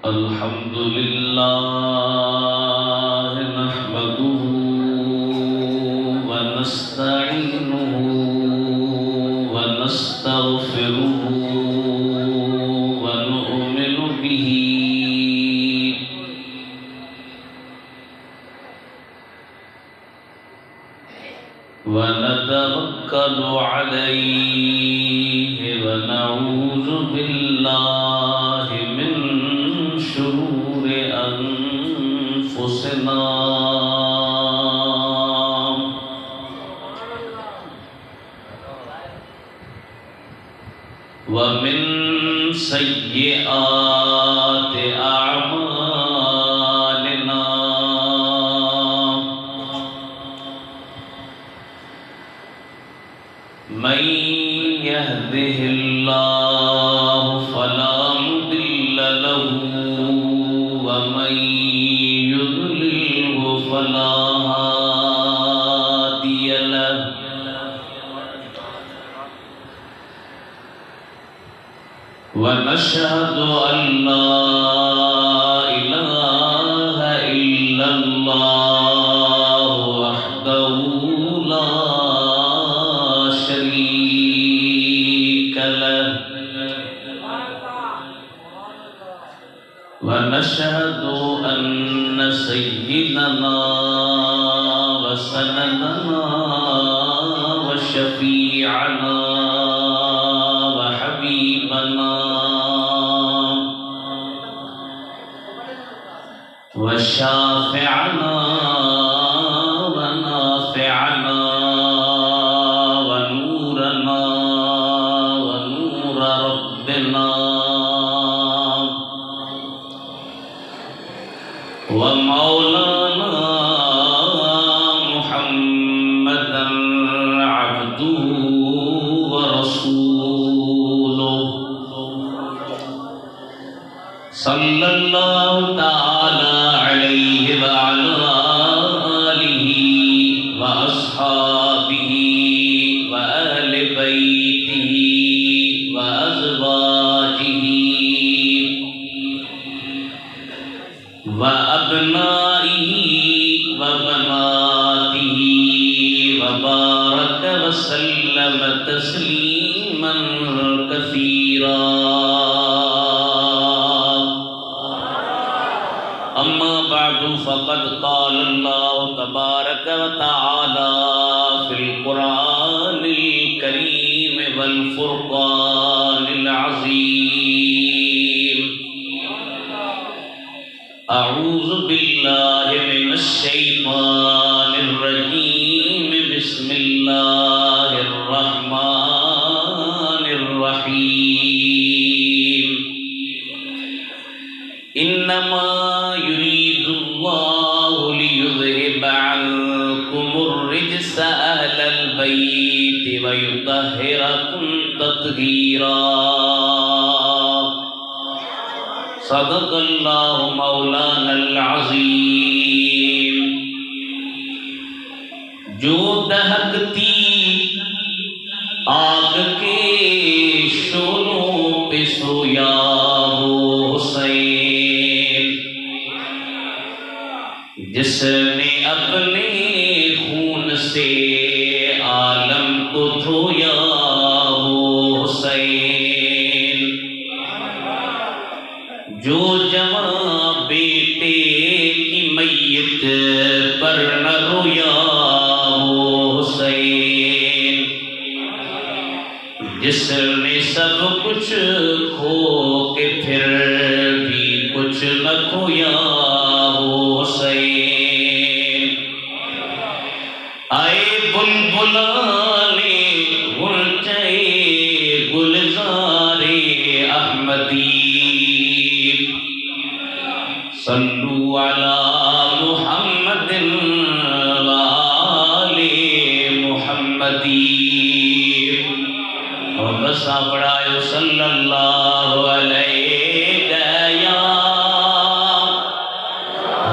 الحمد لله نحمده ونستعينه ونستغفره ونؤمن به ونتوكل عليه ونعوذ بالله من شرور أنفسنا ومن سيئات أعمالنا من يهده الله فلا مضل له ومن يضلله فلا هادي له ونشهد أن لا إله إلا الله وحده لا شريك له ونشهد أن سيدنا وسندنا وشفيعنا وحبيبنا وشافعنا ونافعنا ونورنا ونور ربنا ومولانا محمدا عبده ورسوله صلى الله تعالى عليه وعلى آله وأصحابه وأهل بيته وأزواجه وأبنائه وبناته وبارك وسلم تسليما كثيرا أما بعد فقد قال الله تبارك وتعالى في القرآن الكريم والفرقان العظيم أعوذ بالله من الشيطان الرجيم بسم الله الرحمن الرحيم إنما يريد الله ليذهب عنكم الرجس أهل البيت ويطهركم تطهيرا صدق اللہ مولانا العظیم جو دہکتی آگ کے شعلوں پہ سویا ہو حسین جس نے اپنے خون سے عالم کو دھویا ہو حسین جو جوان بیٹے کی میت پر نہ رویا ہو حسین جس نے سب کچھ کھو کے پھر بھی کچھ نہ کھویا ہو حسین آئے بلبلانے غنچے گلزار احمدی صلو علی محمد وآل محمدی اور بس پڑھائے صلی اللہ علیہ یا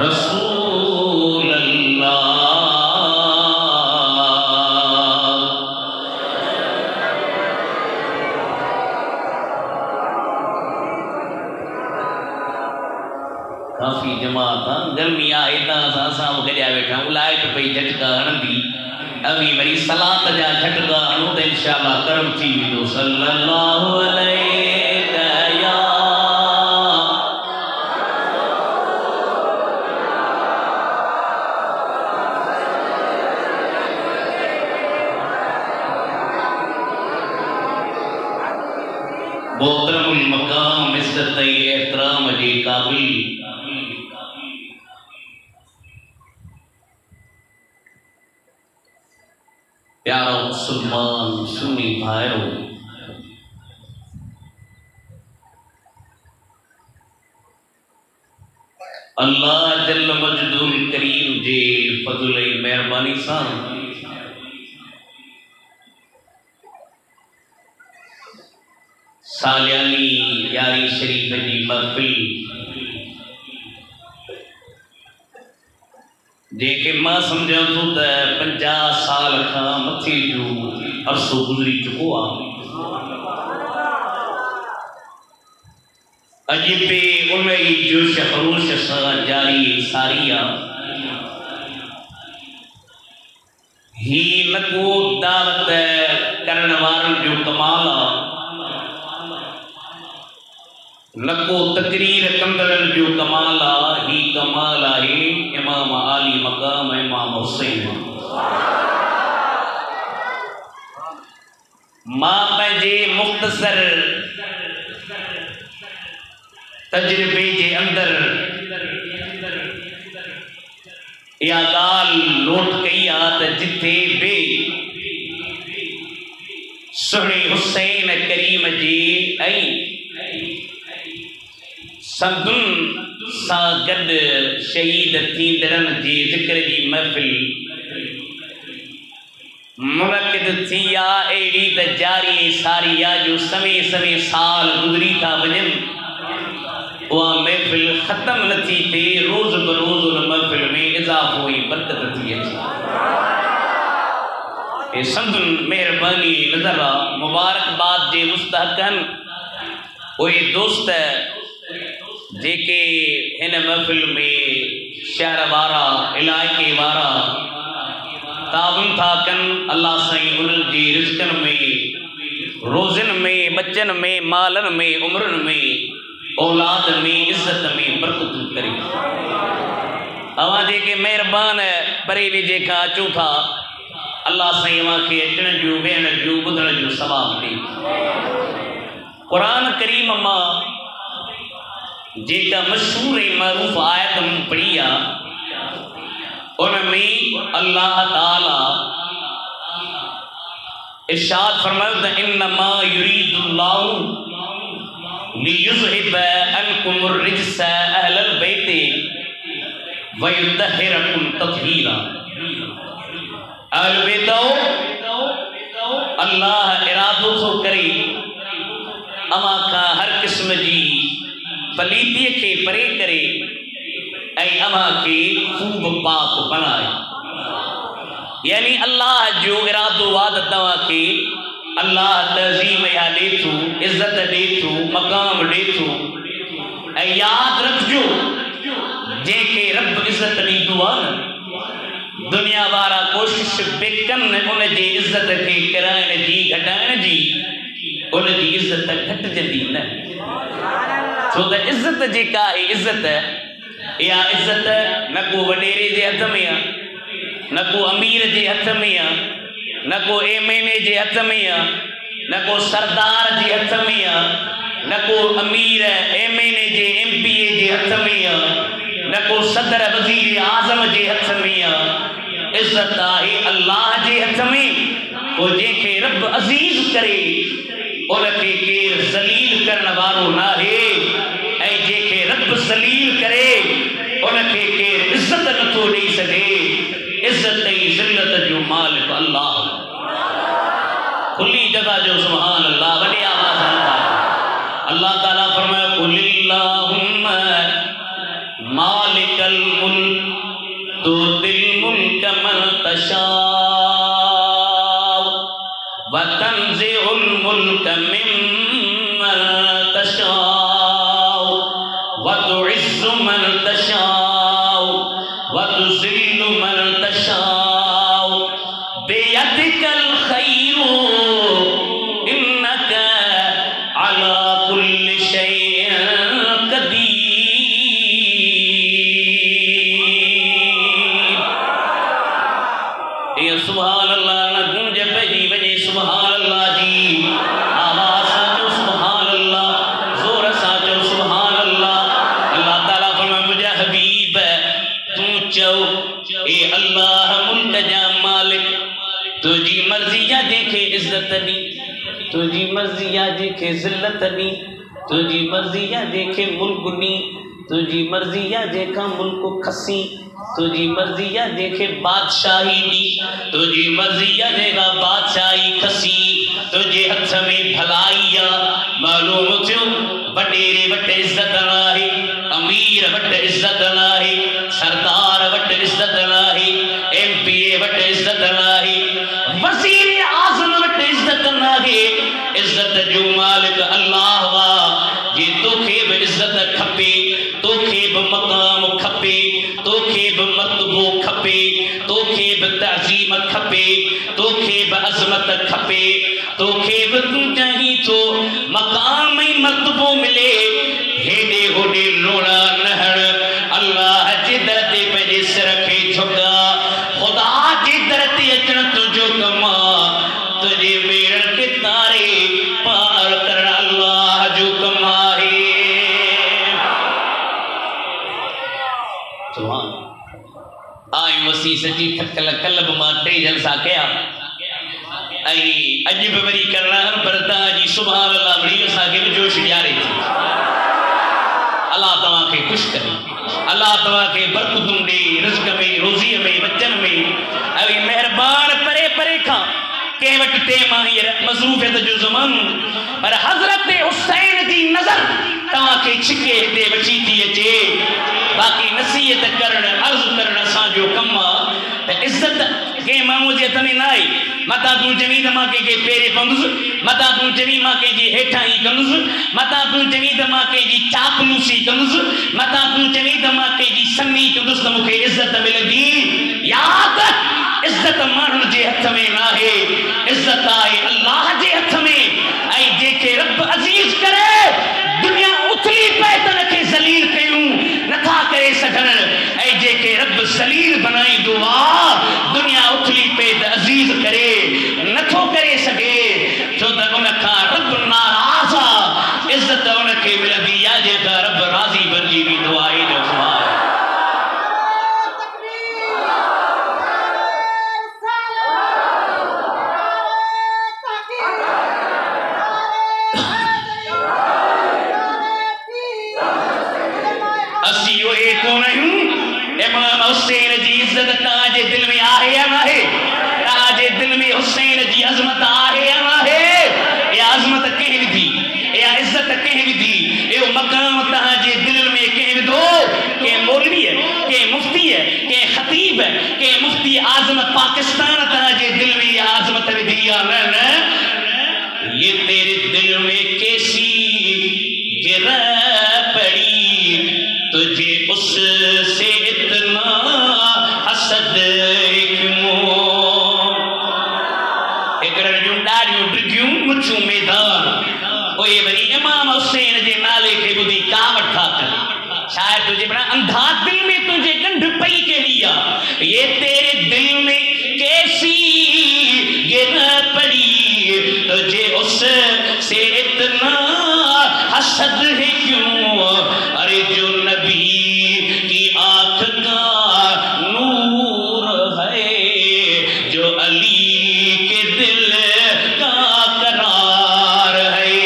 رسول اللہ ایتا ساسا گجا بیٹھا لائٹ پہ جھٹکا ہڑندی ابھی وری صلاۃ جا جھٹکا ہڑو تے انشاءاللہ کرم تھی ویندو صلی اللہ علیہ یا محترم المقام عزت احترام جی قابل پیارا مسلمان سنی بھائیو اللہ جل مجدو کریم جے فضل مہربانی سان سالیانی یاری شریف جی محفل جے کہ ماں سمجھا تو 50 سال کھا متھی جو عرصو گزری چکو آ عجیب انہی جوش خروش سا جاری ساریا ہی نکو دعوت کرن وارن جو کمالا نکو تقریر کندرن جو کمالا ہی کمالا ہے امام عالی مقام امام حسین ماں پہنجے مختصر تجربے جے اندر یا گال نوٹ کئی آت جتے بے سہنے حسین کریم جی آئیں سندن ساگد شہید تیندرن جی ذکر جی محفل منعقد تھیا ایڑی تا جاری ساریا جو سمے سال گزری تھا وجن وہ محفل ختم نہ تھی تے روز بروز ان محفل میں اضاف ہوئی برکت تھی اے سندن مہربانی نظر مبارک باد جے مستحقن وہ دوست جے کے ہن محفل میں شہر وارا علاقے وارا تعاون تھا کن اللہ سائیں انہن جی رزقن میں روزن میں بچن میں مالن میں عمرن میں اولاد میں عزت میں برکت کرے اوان جے کے مہربان پرے ویجے کا اچو تھا اللہ سائیں وہاں کے اچن جو وین جو بدھن جو ثواب دے قرآن کریم ماں جے کا مشہور معروف آیت ہم پڑھیا ان میں اللہ تعالی ارشاد فرمایا انما یرید اللہ لیذہب عنکم الرجس اہل البیت ویطہرکم تطہیرا اہل بیتو اللہ ارادو تو کرے اما کا ہر قسم جی پلیتی کے پرے کرے اے اما کے خوب پاک بنائے یعنی اللہ جو ارادو وعدت دوا کے اللہ تعظیم یا دے تو عزت دے تو مقام دے تو اے یاد رکھ جو جے کے رب عزت دی دوان دنیا بارا کوشش بکن ان جی عزت کے کرائن جی گھٹائن جی ان جی عزت گھٹ جدی نہ تو دا عزت جی کا ہے عزت یا عزت نہ کو وڈیرے جے ہتھ میں نہ کو امیر جے ہتھ میں نہ کو ایم این اے جے ہتھ میں نہ کو سردار جے ہتھ میں نہ کو امیر ایم این اے جے ایم پی اے جے ہتھ میں نہ کو صدر وزیر اعظم جے ہتھ میں عزت ہے اللہ جے ہتھ میں وہ جے کے رب عزیز کرے اور کے کیر ذلیل کرن وارو نہ ہے اے جے کے رب ذلیل کرے اور کے کیر عزت نہ تو دے سکے عزت ای ذلت جو مالک اللہ کلی جگہ جو سبحان اللہ بڑی آواز آتا اللہ تعالیٰ فرمایا قل اللہم مالک الملک تؤتی الملک من تشاء وتنزع الملک ممن تشاء وتعز من تشاء تُذِلُّ مَن تَشَاءُ بِيَدِكَ الْخَيْرُ إِنَّكَ عَلَى كُلِّ شَيْءٍ قَدِيرٌ۔ یہ سبحان اللہ نہ گونج پہ جی وجہ سبحان اللہ جی، آواز ساتھو سبحان اللہ، زور ساتھو سبحان اللہ۔ اللہ تعالیٰ فرمائے مجھے حبیب ہے تو چو اے اللہ ملک جا مالک، تجھی مرضی یا دیکھے عزت نہیں، تجھی مرضی یا دیکھے ذلت نہیں، تجھی مرضی یا دیکھے ملک نہیں، تجھی مرضی یا دیکھا ملک کھسی، تجھی مرضی یا دیکھے بادشاہی نہیں، تجھی مرضی یا دیکھا بادشاہی کھسی، تجھے ہتھ میں بھلائیا معلوم تھو وڈیرے وٹ عزت لاہی، امیر وٹ عزت لاہی، سردار وٹ عزت لاہی، ایم پی اے وٹ عزت لاہی، وزیر اعظم وٹ عزت لاہی۔ عزت جو مالک اللہ وا جی تو کھیب عزت کھپے، تو کھیب مقام کھپے، تو کھیب مرتبو کھپے، تو کھیب تعظیم کھپے، تو کھیب عظمت کھپے، تو کھیب تو چاہی تو مقام مرتبو ملے، ہیڈے ہوڈے لوڑا نہڑ اللہ جی درتے پہ جی سرکھے جھکا، خدا جی درتے اچن تجھو کما، تجھے میرن کے تارے پار کر اللہ جو کما ہے۔ سبحان آئی وسیع سچی تھکل قلب ماں ٹے جلسہ کیا ائی عجب بری کرنا ہر برتا جی سبحان اللہ بڑی وسا کے جوش جاری تھی۔ اللہ تمہاں کے خوش کرے، اللہ تمہاں کے برکتوں دے، رزق میں، روزی میں، بچن میں، اوی مہربان پرے پرے کھاں کہ وقت ٹیم آئیر مصروفیت جو زمان پر حضرت حسین دی نظر تمہاں کے چھکے دے بچی تھی اچے، باقی نصیحت کرن عرض کرن سانجو کما عزت کے معمولیت میں نائی، متا تو جمید ماں کے پیرے پندز، متا تو جمید ماں کے جی ہیٹھائی کنز، متا تو جمید ماں کے جی چاپلوسی کنز، متا تو جمید ماں کے جی سنی کنز مکھے عزت مل دی۔ یاد عزت مانن جے ہتھ میں نہ ہے، عزت آئے اللہ جے ہتھ میں، اے جے کے رب عزیز کرے دنیا اتلی پیتن کے ذلیل کیوں نتھا کرے سکن، اے جے کے رب ذلیل بنائی دعا دنیا اتلی پیت عزیز کرے نتھو کرے سکے، چھو تا ان کا رب ناراضا عزت ان کے ملدی یا جے کا رب راضی بنجی بھی دعائی جو سوال امام حسین جی عزت تاج دل میں آہے یا نہ ہے، تاج دل میں حسین جی عظمت آہے یا نہ ہے، یہ عظمت کہیں دی، یہ عزت کہیں دی، یہ مقام تاج دل میں کہیں دو کہ مولوی ہے، کہ مفتی ہے، کہ خطیب ہے، کہ مفتی اعظم پاکستان تاج دل میں یہ عظمت دی یا نہ، یہ تیرے دل میں کیسی گرہ پڑی تجھے اس سے اتنا حسد کیوں، اکرر جون ڈاڑیوں ڈرگیوں مچھوں میدان، کوئی بری امام حسین جے نالے کے بدھی کامٹ تھا کر، شاید تجھے بڑا اندھا دل میں تجھے گنڈ پئی کے لیا، یہ تیرے دل میں کیسی گرہ پڑی تجھے اس سے اتنا حسد ہے کیوں، ارے جو نبی کی آنکھ کا نور ہے، جو علی کے دل کا قرار ہے۔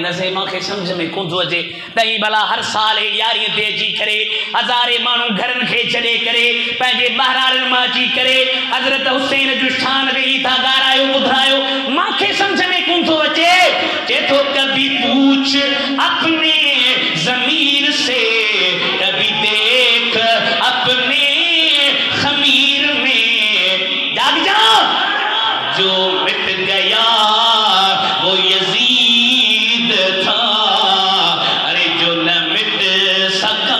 نسے ماں کے سمجھ میں کون تو اجے دائی بلا ہر سال یاری دیجی کرے، ہزارے مانو گھرن کے چلے کرے، پہنجے بہرارن ماں جی کرے، حضرت حسین جو شان گئی تھا گارائیو بدھائیو، ماں کے سمجھ میں کون تو اجے کہ تو کبھی پوچھ اپنے ضمیر سے، کبھی دیکھ اپنے خمیر میں، جاگ جا جو مٹ گیا وہ یزید تھا، ارے جو نہ مٹ سکا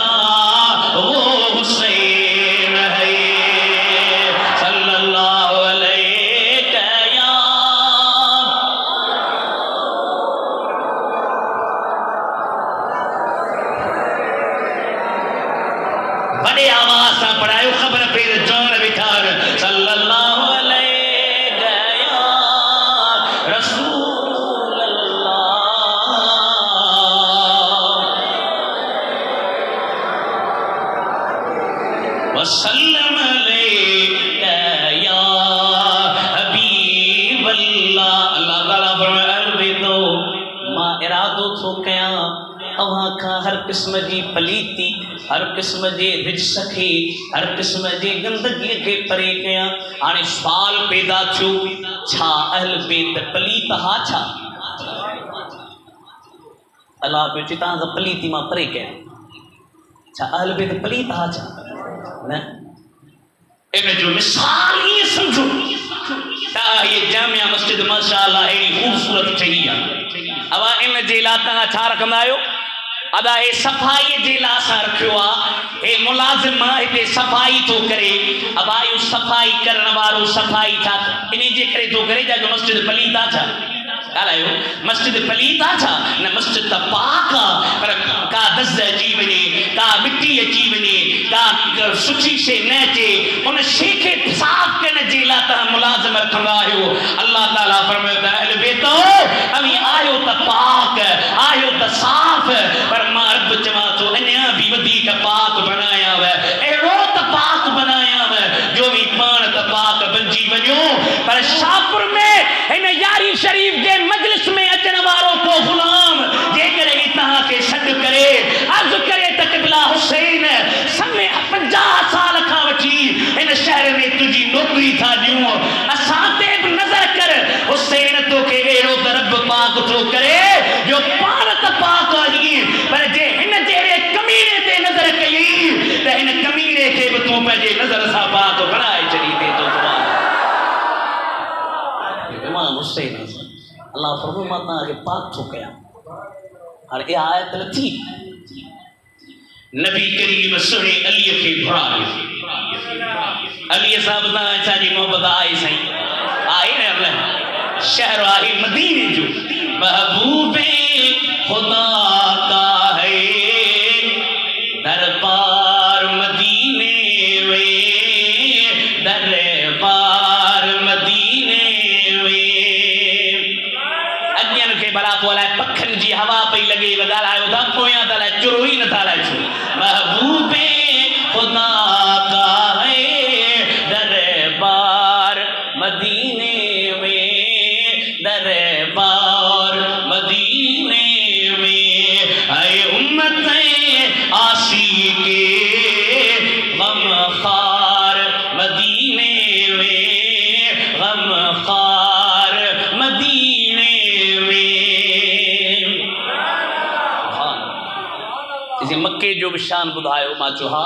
بڑے آواز سے پڑھائیو خبر پھر جان بٹھار صلی اللہ علیہ یا رسول اللہ وسلم علیہ یا حبیب اللہ اللہ تعالیٰ فرمائے تو ماں ارادو تھو کیا اوہاں کا ہر قسم جی پلیتی ہر قسم جے رجس کے ہر قسم جے گندگی کے پرے کیا آنے سوال پیدا چھو چھا اہل بیت پلیت ہا چھا اللہ پہ چیتاں دا پلیتی ماں پرے کیا چھا اہل بیت پلیت ہا چھا نا انہیں جو مثال یہ سمجھو یہ جامعہ مسجد ماشاءاللہ ہے خوبصورت چاہیے اب ان جے لاتا چھا رکھنا آئیو ادا اے صفائی جے لاسا رکھوا اے ملازم اے صفائی تو کرے اب آئیو صفائی کرن وارو صفائی تھا انہیں جے کرے تو کرے جا جو مسجد پلیتا تھا کہلائیو مسجد پلیتا تھا نہ مسجد تا پاکا پر کا دزہ جی بنے کا مٹی جی بنے کا سچی سے نیچے ان شیخے صاف کے نہ جیلا تا ملازم رکھنا آئیو اللہ تعالیٰ فرمائے اہل بیتو ہمیں آئیو تا پاک آئیو تا صاف پر ماں رب جماعتو انہاں بھی ودی کا پاک بنایا ہوئے ایڑو تا پاک بنایا ہوئے جو بھی پان تا پاک بنجی بنیوں پر شاپر میں انہیں یاری شریف کے مجلس میں اچنواروں کو غلام یہ کرے اتنا کے شد کرے عرض کرے تقبلہ حسین سمیں 50 سال کھا وچی ان شہر میں تجھی نوکری تھا دیوں اساتیب نظر کر حسین تو کہ ایڑو درب پاک تو کرے جو پانت پاک آئی پر جے ہن جیرے کمینے تے نظر کئی تے ہن کمینے کے بتوں پہ جے نظر سا پاک بنائے چلی دے تو سبحان امام حسین اللہ فرماتا ہے کہ پاک تو کیا اور یہ آیت لطھی نبی کریم سنے علی کے بھرائے علی صاحب نا چاہی محبت آئی سائیں آئی نے اللہ شہر آئی مدینے جو محبوب خدا کا ہے دربار مدینے میں دربار مدینے میں اجین کے برات والا پکھن جی ہوا پہ لگے وگال آئے دا کویاں دلائے چروئی نہ دلائے چھو محبوب خدا کا ہے دربار مدینے میں دربار مدینے میں اے امت آسی کے غم خار مدینے میں غم خار مدینے میں اسی مکے جو بشان بدھائے ماں چوہا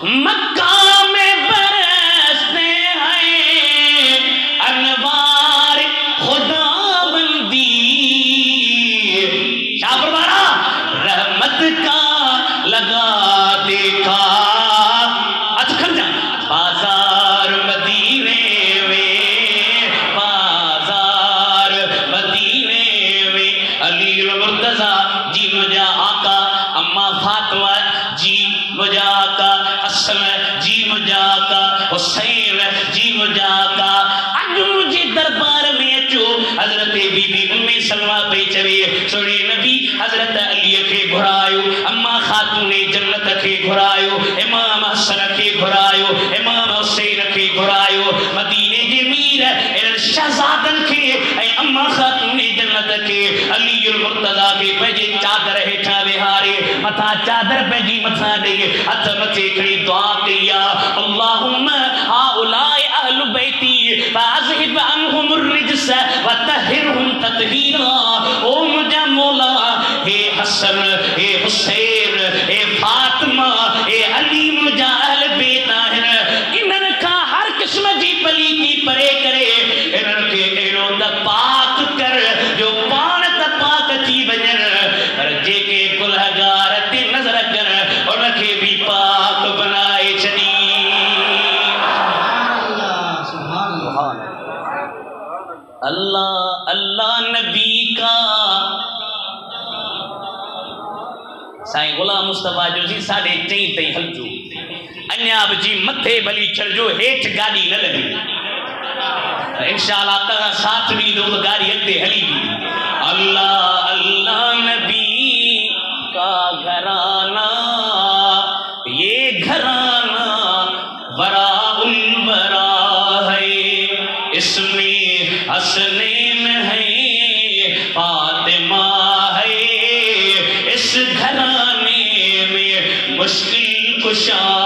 مکہ میں برستے ہیں انوار خدا بندی شاہ پروارا رحمت کا لگا دیکھا اچھا جا بازار مدینے میں بازار مدینے میں علی المرتضی جی مجھا آقا اما فاطمہ جی مجھا آقا حسن جی مجھا آقا حسین جی مجھا آقا اج مجھے دربار میں اچو حضرت بی بی امی سلمہ پہ چوے سوڑی نبی حضرت علی کے گھرائیو اما خاتون جنت کے گھرائیو امام حسن کے گھرائیو امام حسین کے گھرائیو مدینے جی میر ان شہزادن کے اے اما خاتون جنت کے علی المرتضی کے پہجے چادر ہیٹھا بہارے متا چادر پہ جی متا دے ہتھ متے کھڑی دعا کیا اللہم ہاؤلاء اہل بیتی فاذہب عنہم الرجس وطہرہم تطہیرا او مجھا مولا اے حسن اے حسین اے فاطمہ اے علی مجھا اہل بیت آہن انہن کا ہر قسم جی پلیتی پرے کرے انہن کے ایرو دا پاک کر جو پانت پاک چی بجن رجے کے گلہگارتی نظر کر ان کے بھی پاک بنائے چلی اللہ اللہ نبی کا سائیں غلام مصطفیٰ جو سی ساڑھے چین تئی حل جو انیاب جی متھے بلی چڑھ جو ہیٹ گاڑی نہ لگی انشاءاللہ تغا ساتھ بھی دو تو گاڑی اگتے حلی بھی اللہ اللہ نبی کا گھرانہ یہ گھرانہ وراء الورا ہے اس میں حسنین ہے فاطمہ ہے اس گھرانے میں مشکل کشا